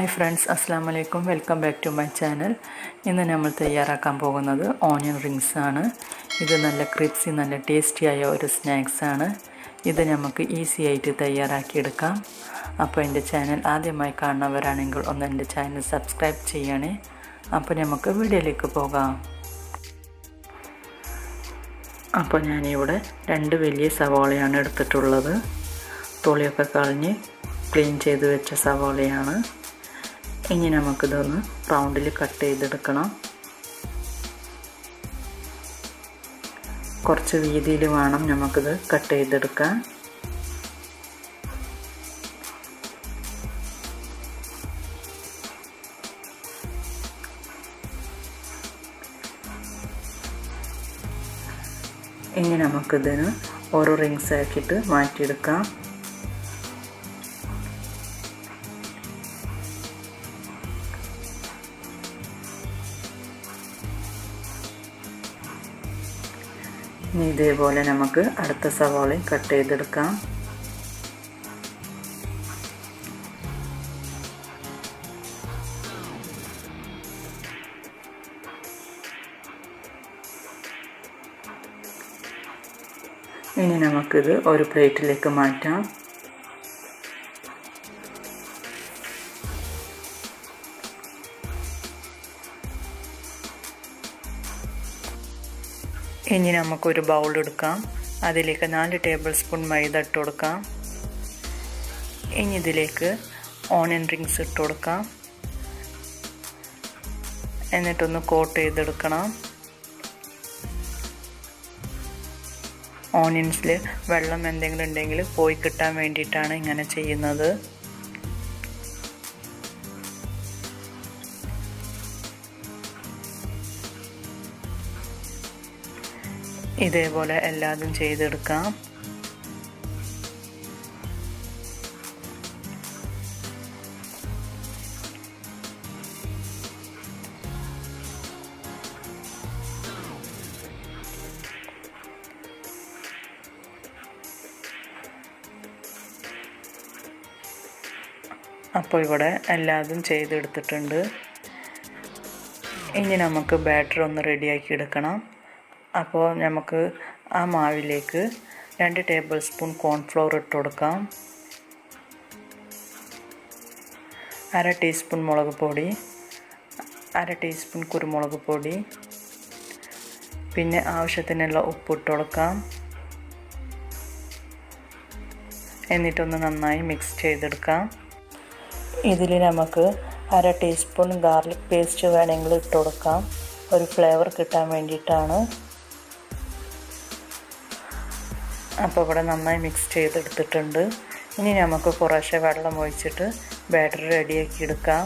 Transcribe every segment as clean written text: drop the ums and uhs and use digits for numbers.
Hi friends, അസ്സാം വലൈക്കും. Welcome back to my channel. ഇന്ന് നമ്മൾ തയ്യാറാക്കാൻ പോകുന്നത് ഓണിയൻ റിങ്സ് ആണ്. ഇത് നല്ല ക്രിപ്സി, നല്ല ടേസ്റ്റിയായ ഒരു സ്നാക്സാണ്. ഇത് നമുക്ക് ഈസി ആയിട്ട് തയ്യാറാക്കിയെടുക്കാം. അപ്പോൾ എൻ്റെ ചാനൽ ആദ്യമായി കാണുന്നവരാണെങ്കിൽ ഒന്ന് എൻ്റെ ചാനൽ സബ്സ്ക്രൈബ് ചെയ്യണേ. അപ്പോൾ നമുക്ക് വീഡിയോയിലേക്ക് പോകാം. അപ്പോൾ ഞാനിവിടെ 2 വലിയ സവാളയാണ് എടുത്തിട്ടുള്ളത്. തൊളിയൊക്കെ കളഞ്ഞ് ക്ലീൻ ചെയ്ത് വെച്ച സവാളയാണ്. ഇനി നമുക്കിതൊന്ന് റൗണ്ടിൽ കട്ട് ചെയ്തെടുക്കണം. കുറച്ച് വീതിയിൽ വേണം നമുക്കിത് കട്ട് ചെയ്തെടുക്കാൻ. ഇനി നമുക്കിതിന് ഓരോ റിങ്സ് ആക്കിയിട്ട് മാറ്റിയെടുക്കാം. ഇനി ഇതേപോലെ നമുക്ക് അടുത്ത സവാളയും കട്ട് ചെയ്തെടുക്കാം. ഇനി നമുക്കിത് ഒരു പ്ലേറ്റിലേക്ക് മാറ്റാം. ഇനി നമുക്കൊരു ബൗൾ എടുക്കാം. അതിലേക്ക് 4 ടേബിൾ സ്പൂൺ മൈദ ഇട്ട് കൊടുക്കാം. ഇനി ഇതിലേക്ക് ഓണിയൻ റിങ്സ് ഇട്ട് കൊടുക്കാം. എന്നിട്ടൊന്ന് കോട്ട് ചെയ്തെടുക്കണം. ഓണിയൻസിൽ വെള്ളം എന്തെങ്കിലും ഉണ്ടെങ്കിൽ പോയി കിട്ടാൻ വേണ്ടിയിട്ടാണ് ഇങ്ങനെ ചെയ്യുന്നത്. ഇതേപോലെ എല്ലാതും ചെയ്തെടുക്കാം. അപ്പോൾ ഇവിടെ എല്ലാതും ചെയ്തെടുത്തിട്ടുണ്ട്. ഇനി നമുക്ക് ബാറ്റർ ഒന്ന് റെഡിയാക്കി എടുക്കണം. അപ്പോൾ നമുക്ക് ആ മാവിലേക്ക് 2 ടേബിൾ സ്പൂൺ കോൺഫ്ലവർ ഇട്ട് കൊടുക്കാം. 1/2 ടീസ്പൂൺ മുളക് പൊടി, 1/2 ടീസ്പൂൺ കുരുമുളക് പൊടി, പിന്നെ ആവശ്യത്തിനുള്ള ഉപ്പ് ഇട്ട് കൊടുക്കാം. എന്നിട്ടൊന്ന് നന്നായി മിക്സ് ചെയ്തെടുക്കാം. ഇതിൽ നമുക്ക് 1/2 ടീസ്പൂൺ ഗാർലിക് പേസ്റ്റ് വേണമെങ്കിൽ ഇട്ട് കൊടുക്കാം. ഒരു ഫ്ലേവർ കിട്ടാൻ വേണ്ടിയിട്ടാണ്. അപ്പോൾ ഇവിടെ നന്നായി മിക്സ് ചെയ്തെടുത്തിട്ടുണ്ട്. ഇനി നമുക്ക് കുറേശ്ശെ വെള്ളം ഒഴിച്ചിട്ട് ബാറ്റർ റെഡിയാക്കി എടുക്കാം.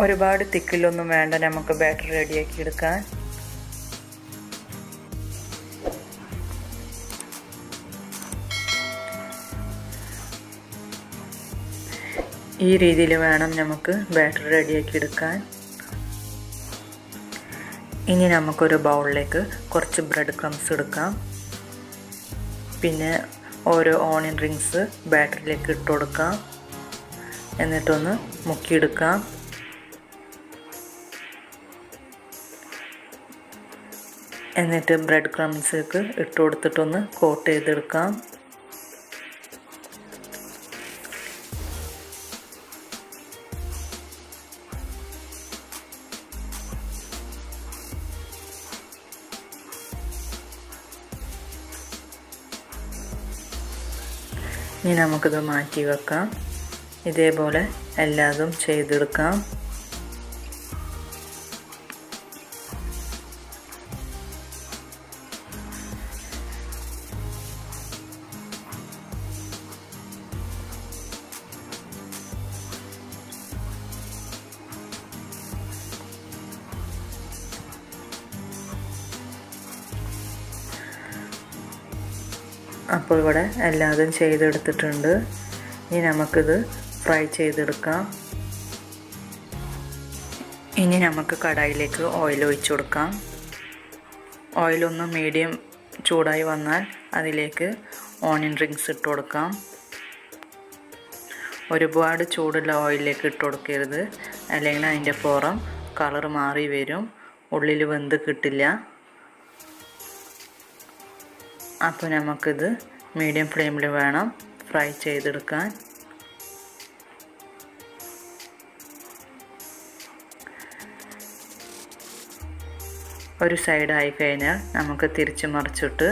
ഒരുപാട് തിക്കിലൊന്നും വേണ്ട നമുക്ക് ബാറ്റർ റെഡിയാക്കി എടുക്കാൻ. ഈ രീതിയിൽ വേണം നമുക്ക് ബാറ്റർ റെഡിയാക്കി എടുക്കാൻ. ഇനി നമുക്കൊരു ബൗളിലേക്ക് കുറച്ച് ബ്രെഡ് ക്രംസ് എടുക്കാം. പിന്നെ ഓരോ ഓണിയൻ റിങ്സ് ബാറ്ററിലേക്ക് ഇട്ട് കൊടുക്കാം. എന്നിട്ടൊന്ന് മുക്കിയെടുക്കാം. എന്നിട്ട് ബ്രെഡ് ക്രംസിലേക്ക് ഇട്ട് കൊടുത്തിട്ടൊന്ന് കോട്ട് ചെയ്തെടുക്കാം. ഇനി നമുക്കിത് മാറ്റി വെക്കാം. ഇതേപോലെ എല്ലാതും ചെയ്തെടുക്കാം. അപ്പോൾ ഇവിടെ എല്ലാതും ചെയ്തെടുത്തിട്ടുണ്ട്. ഇനി നമുക്കിത് ഫ്രൈ ചെയ്തെടുക്കാം. ഇനി നമുക്ക് കടായിലേക്ക് ഓയിൽ ഒഴിച്ചു കൊടുക്കാം. ഓയിലൊന്ന് മീഡിയം ചൂടായി വന്നാൽ അതിലേക്ക് ഓണിയൻ റിങ്സ് ഇട്ട് കൊടുക്കാം. ഒരുപാട് ചൂടുള്ള ഓയിലിലേക്ക് ഇട്ട് കൊടുക്കരുത്, അല്ലെങ്കിൽ അതിൻ്റെ പുറം കളർ മാറി വരും, ഉള്ളിൽ വെന്ത് കിട്ടില്ല. അപ്പോൾ നമുക്കിത് മീഡിയം ഫ്ലെയിമിൽ വേണം ഫ്രൈ ചെയ്തെടുക്കാൻ. ഒരു സൈഡായി കഴിഞ്ഞാൽ നമുക്ക് തിരിച്ച് മറിച്ചിട്ട്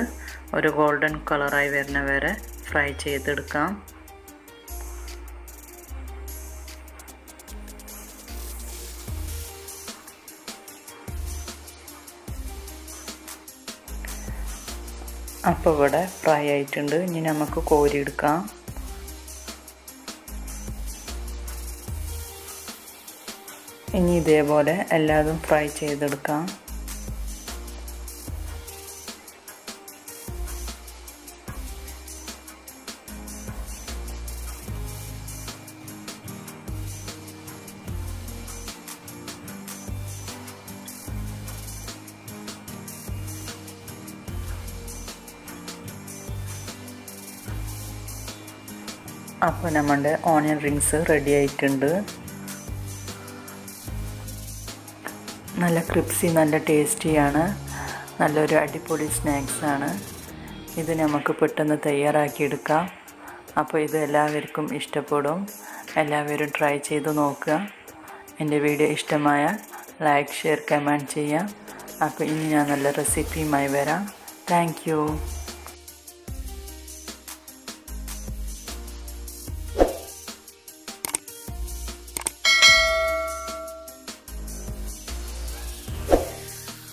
ഒരു ഗോൾഡൻ കളറായി വരുന്ന വരെ ഫ്രൈ ചെയ്തെടുക്കാം. അപ്പോൾ ഇവിടെ ഫ്രൈ ആയിട്ടുണ്ട്. ഇനി നമുക്ക് കോരിയെടുക്കാം. ഇനി ഇതേപോലെ എല്ലാതും ഫ്രൈ ചെയ്തെടുക്കാം. അപ്പോൾ നമ്മുടെ ഓണിയൻ റിങ്സ് റെഡി ആയിട്ടുണ്ട്. നല്ല ക്രിപ്സി, നല്ല ടേസ്റ്റിയാണ്. നല്ലൊരു അടിപൊളി സ്നാക്സാണ്. ഇത് നമുക്ക് പെട്ടെന്ന് തയ്യാറാക്കിയെടുക്കാം. അപ്പോൾ ഇത് എല്ലാവർക്കും ഇഷ്ടപ്പെടും. എല്ലാവരും ട്രൈ ചെയ്ത് നോക്കുക. എൻ്റെ വീഡിയോ ഇഷ്ടമായാൽ ലൈക്ക്, ഷെയർ, കമൻറ്റ് ചെയ്യാം. അപ്പോൾ ഇനി ഞാൻ നല്ല റെസിപ്പിയുമായി വരാം. Thank you.